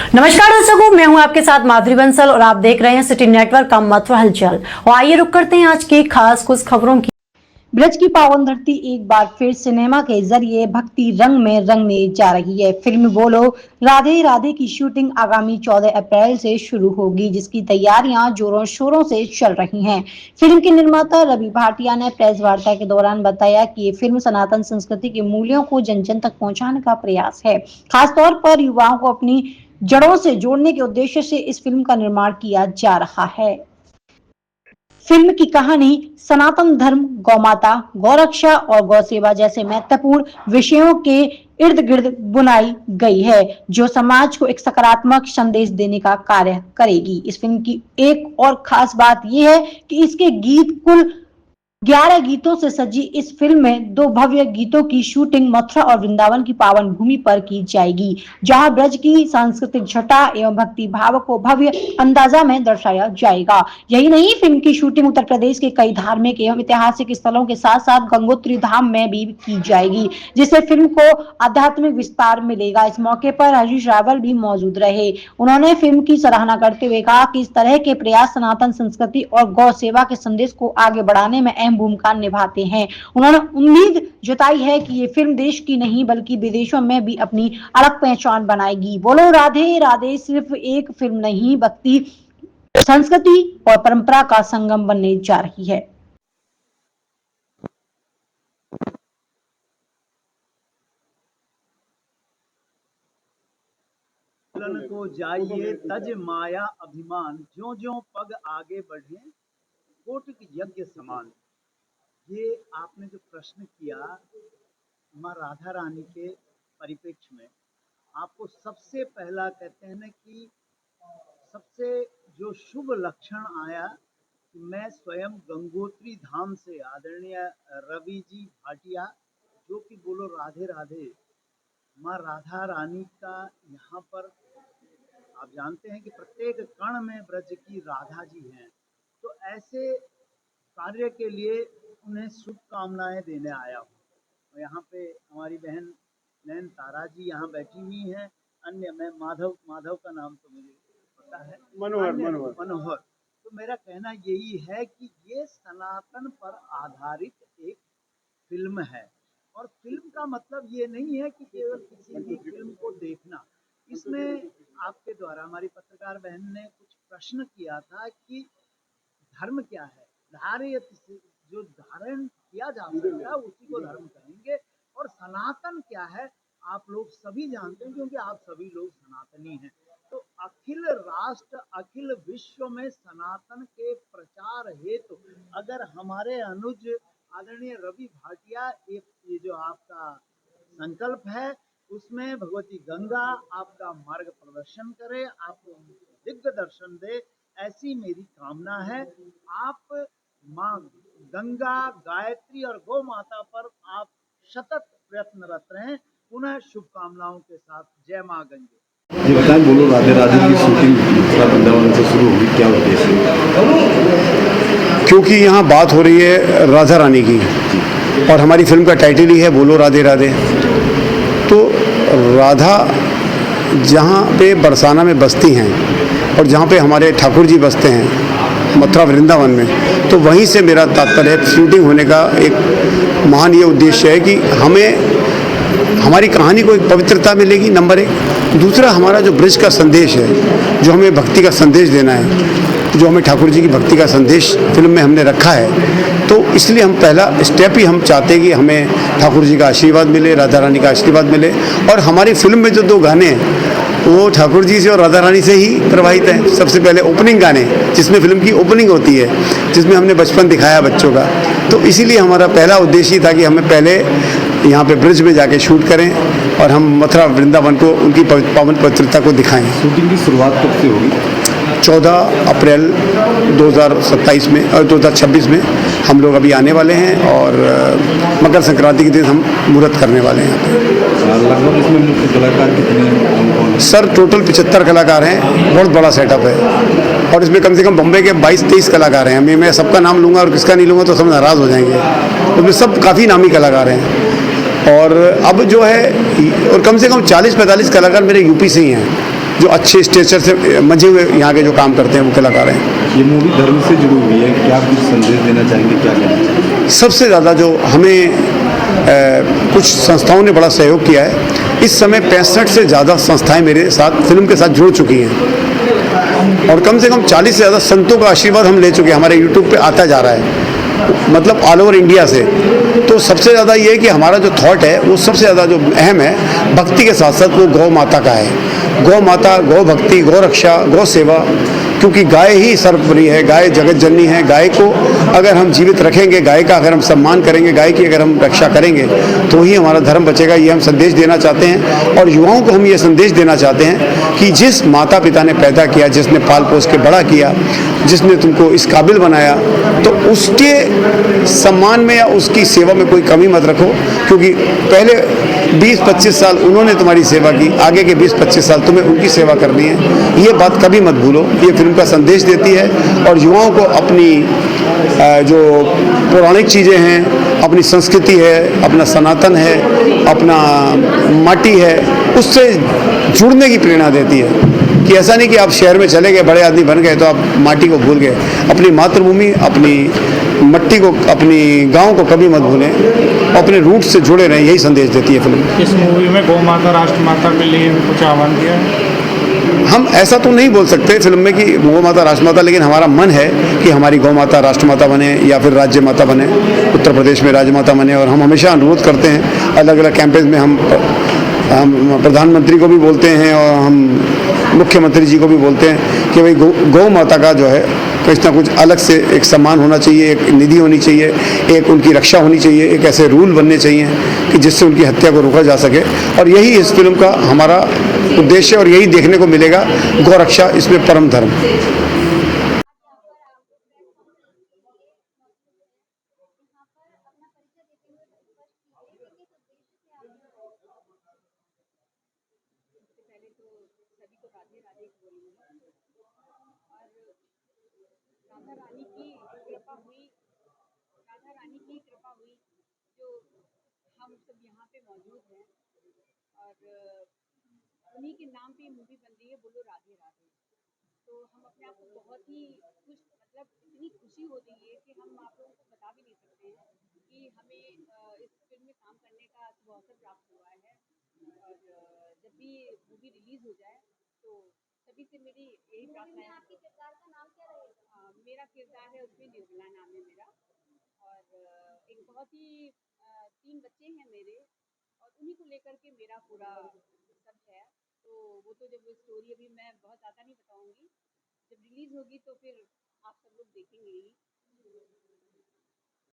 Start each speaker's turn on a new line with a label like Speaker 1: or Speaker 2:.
Speaker 1: नमस्कार दर्शकों, मैं हूं आपके साथ माधुरी बंसल और आप देख रहे हैं सिटी नेटवर्क का मथुरा हलचल। और आइए रुक करते हैं आज की खास कुछ खबरों की। ब्रज की पावन धरती एक बार फिर सिनेमा के जरिए भक्ति रंग में रंगने जा रही है। फिल्म बोलो राधे राधे की शूटिंग आगामी 14 अप्रैल से शुरू होगी, जिसकी तैयारियां जोरों शोरों से चल रही हैं। फिल्म के निर्माता रवि भाटिया ने प्रेस वार्ता के दौरान बताया कि ये फिल्म सनातन संस्कृति के मूल्यों को जन जन तक पहुंचाने का प्रयास है। खासतौर पर युवाओं को अपनी जड़ों से जोड़ने के उद्देश्य से इस फिल्म का निर्माण किया जा रहा है। फिल्म की कहानी सनातन धर्म, गौमाता, गौरक्षा और गौसेवा जैसे महत्वपूर्ण विषयों के इर्द गिर्द बुनाई गई है, जो समाज को एक सकारात्मक संदेश देने का कार्य करेगी। इस फिल्म की एक और खास बात यह है कि इसके गीत कुल 11 गीतों से सजी इस फिल्म में 2 भव्य गीतों की शूटिंग मथुरा और वृंदावन की पावन भूमि पर की जाएगी, जहां ब्रज की सांस्कृतिक छटा एवं भक्ति भाव को भव्य अंदाजा में दर्शाया जाएगा। यही नहीं, फिल्म की शूटिंग उत्तर प्रदेश के कई धार्मिक एवं ऐतिहासिक स्थलों के साथ साथ गंगोत्री धाम में भी की जाएगी, जिससे फिल्म को आध्यात्मिक विस्तार मिलेगा। इस मौके पर हरीश रावल भी मौजूद रहे। उन्होंने फिल्म की सराहना करते हुए कहा कि इस तरह के प्रयास सनातन संस्कृति और गौ सेवा के संदेश को आगे बढ़ाने में भूमिका निभाते हैं। उन्होंने उम्मीद जताई है कि ये फिल्म देश की नहीं बल्कि विदेशों में भी अपनी अलग पहचान बनाएगी। बोलो राधे राधे सिर्फ एक फिल्म नहीं, भक्ति, संस्कृति और परंपरा का संगम बनने जा रही है।
Speaker 2: को जाइए तज माया अभिमान, ज्यों ज्यों पग आगे बढ़े कोटिक यज्ञ समान। ये आपने जो प्रश्न किया माँ राधा रानी के परिप्रेक्ष्य में, आपको सबसे पहला कहते हैं ना कि सबसे जो शुभ लक्षण आया कि मैं स्वयं गंगोत्री धाम से आदरणीय रवि जी भाटिया, जो कि बोलो राधे राधे माँ राधा रानी का यहाँ पर आप जानते हैं कि प्रत्येक कण में ब्रज की राधा जी हैं, तो ऐसे कार्य के लिए उन्हें शुभकामनाएं देने आया हूँ। यहाँ पे हमारी बहन नैन तारा जी यहाँ बैठी हुई हैं। अन्य मैं माधव का नाम तो मुझे पता है, मनोहर। तो मेरा कहना यही है कि ये सनातन पर आधारित एक फिल्म है, और फिल्म का मतलब ये नहीं है कि केवल किसी भी फिल्म को देखना। इसमें आपके द्वारा हमारी पत्रकार बहन ने कुछ प्रश्न किया था कि धर्म क्या है, धार्य जो धारण किया जा सकता है उसी को धर्म कहेंगे, और सनातन क्या है आप लोग सभी जानते हैं, क्योंकि आप सभी लोग सनातनी हैं। तो अखिल राष्ट्र अखिल विश्व में सनातन के प्रचार हेतु अगर हमारे अनुज आदरणीय रवि भाटिया ये जो आपका संकल्प है उसमें भगवती गंगा आपका मार्ग प्रदर्शन करे, आपको दिव्य दर्शन दे, ऐसी मेरी कामना है। आप माँ गंगा, गायत्री और गौ माता पर आप सतत प्रयत्नरत रहें। पुनः शुभकामनाओं के साथ जय माँ गंगे।
Speaker 3: ये बताएं, बोलो राधे राधे की शूटिंग वृंदावन से शुरू होगी, क्या उद्देश्य है?
Speaker 4: क्योंकि यहाँ बात हो रही है राधा रानी की और हमारी फिल्म का टाइटल ही है बोलो राधे राधे। तो राधा जहाँ पे बरसाना में बसती हैं और जहाँ पे हमारे ठाकुर जी बसते हैं मथुरा वृंदावन में, तो वहीं से मेरा तात्पर्य है। शूटिंग होने का एक महान ये उद्देश्य है कि हमें हमारी कहानी को एक पवित्रता मिलेगी, नंबर 1। दूसरा, हमारा जो ब्रज का संदेश है, जो हमें भक्ति का संदेश देना है, जो हमें ठाकुर जी की भक्ति का संदेश फिल्म में हमने रखा है, तो इसलिए हम पहला स्टेप ही हम चाहते हैं कि हमें ठाकुर जी का आशीर्वाद मिले, राधा रानी का आशीर्वाद मिले। और हमारी फिल्म में जो 2 गाने हैं वो ठाकुर जी से और राधा रानी से ही प्रवाहित हैं। सबसे पहले ओपनिंग गाने, जिसमें फिल्म की ओपनिंग होती है, जिसमें हमने बचपन दिखाया बच्चों का, तो इसीलिए हमारा पहला उद्देश्य ही था कि हमें पहले यहाँ पे ब्रिज में जाके शूट करें और हम मथुरा वृंदावन को उनकी पावन पवित्रता को दिखाएं।
Speaker 3: शूटिंग की शुरुआत कब से होगी?
Speaker 4: 14 अप्रैल 2027 में और 2026 में हम लोग अभी आने वाले हैं, और मकर संक्रांति के दिन हम मुहूर्त करने वाले हैं।
Speaker 3: लगभग इसमें मुख्य कलाकार कितने हैं?
Speaker 4: सर टोटल 75 कलाकार हैं, बहुत बड़ा सेटअप है, और इसमें कम से कम बम्बई के 22-23 कलाकार हैं। मैं सबका नाम लूँगा और किसका नहीं लूँगा तो सब नाराज़ हो जाएंगे। उसमें सब काफ़ी नामी कलाकार हैं, और अब जो है और कम से कम 40-45 कलाकार मेरे यूपी से ही हैं। जो अच्छे स्टेचर से मंझे हुए यहाँ के जो काम करते हैं वो कलाकार हैं।
Speaker 3: ये मूवी धर्म से जुड़ी हुई है, क्या कुछ संदेश देना चाहेंगे, क्या कहना चाहेंगे?
Speaker 4: सबसे ज़्यादा जो हमें कुछ संस्थाओं ने बड़ा सहयोग किया है। इस समय 65 से ज़्यादा संस्थाएं मेरे साथ फिल्म के साथ जुड़ चुकी हैं और कम से कम 40 से ज़्यादा संतों का आशीर्वाद हम ले चुके हैं। हमारे यूट्यूब पे आता जा रहा है, मतलब ऑल ओवर इंडिया से। तो सबसे ज़्यादा ये है कि हमारा जो थॉट है वो सबसे ज़्यादा जो अहम है, भक्ति के साथ साथ वो गौ माता का है। गौ माता, गौ भक्ति, गौ रक्षा, गौ सेवा, क्योंकि गाय ही सर्वोपरि है, गाय जगत जननी है। गाय को अगर हम जीवित रखेंगे, गाय का अगर हम सम्मान करेंगे, गाय की अगर हम रक्षा करेंगे तो ही हमारा धर्म बचेगा। ये हम संदेश देना चाहते हैं और युवाओं को हम ये संदेश देना चाहते हैं कि जिस माता पिता ने पैदा किया, जिसने पाल पोस के बड़ा किया, जिसने तुमको इस काबिल बनाया, तो उसके सम्मान में या उसकी सेवा में कोई कमी मत रखो, क्योंकि पहले 20-25 साल उन्होंने तुम्हारी सेवा की, आगे के 20-25 साल तुम्हें उनकी सेवा करनी है। ये बात कभी मत भूलो। ये फिल्म का संदेश देती है और युवाओं को अपनी जो पौराणिक चीज़ें हैं, अपनी संस्कृति है, अपना सनातन है, अपना माटी है, उससे जुड़ने की प्रेरणा देती है। कि ऐसा नहीं कि आप शहर में चले गए, बड़े आदमी बन गए तो आप माटी को भूल गए। अपनी मातृभूमि, अपनी मट्टी को, अपनी गांव को कभी मत भूलें, अपने रूट से जुड़े रहें। यही संदेश देती है फिल्म।
Speaker 5: इस मूवी में गौ माता, राष्ट्र माता के लिए भी कुछ आह्वान किया है?
Speaker 4: हम ऐसा तो नहीं बोल सकते फिल्म में कि गौ माता राष्ट्र माता, लेकिन हमारा मन है कि हमारी गौ माता राष्ट्र माता बने या फिर राज्य माता बने, उत्तर प्रदेश में राज्य माता बने। और हम हमेशा अनुरोध करते हैं, अलग अलग कैंपेन में हम प्रधानमंत्री को भी बोलते हैं और हम मुख्यमंत्री जी को भी बोलते हैं कि भाई गौ माता का जो है कुछ ना कुछ अलग से एक सम्मान होना चाहिए, एक निधि होनी चाहिए, एक उनकी रक्षा होनी चाहिए, एक ऐसे रूल बनने चाहिए कि जिससे उनकी हत्या को रोका जा सके। और यही इस फिल्म का हमारा उद्देश्य और यही देखने को मिलेगा। गौ रक्षा इसमें परम धर्म।
Speaker 6: पहले तो सभी को राधे राधे बोलूँगी और राधा रानी की कृपा हुई, राधा रानी की कृपा हुई जो हम सब यहाँ पे मौजूद हैं और उन्हीं के नाम पे मूवी बन रही है, बोलो राधे राधे। तो हम अपने आप को बहुत ही खुश, मतलब इतनी खुशी हो रही है कि हम आप लोगों को बता भी नहीं सकते हैं कि हमें इस फिल्म में काम करने का शुभ अवसर प्राप्त हुआ है। और जब भी मूवी रिलीज हो जाए तो सभी से मेरी यही प्रार्थना है। आपके किरदार का नाम क्या रहेगा? मेरा किरदार है उसमें निर्मला नाम है मेरा और एक बहुत ही 3 बच्चे हैं मेरे और उन्हीं को लेकर के मेरा पूरा सब है। तो वो तो जब स्टोरी अभी मैं बहुत ज़्यादा नहीं बताऊंगी, जब रिलीज होगी तो फिर आप सब लोग देखेंगे ही।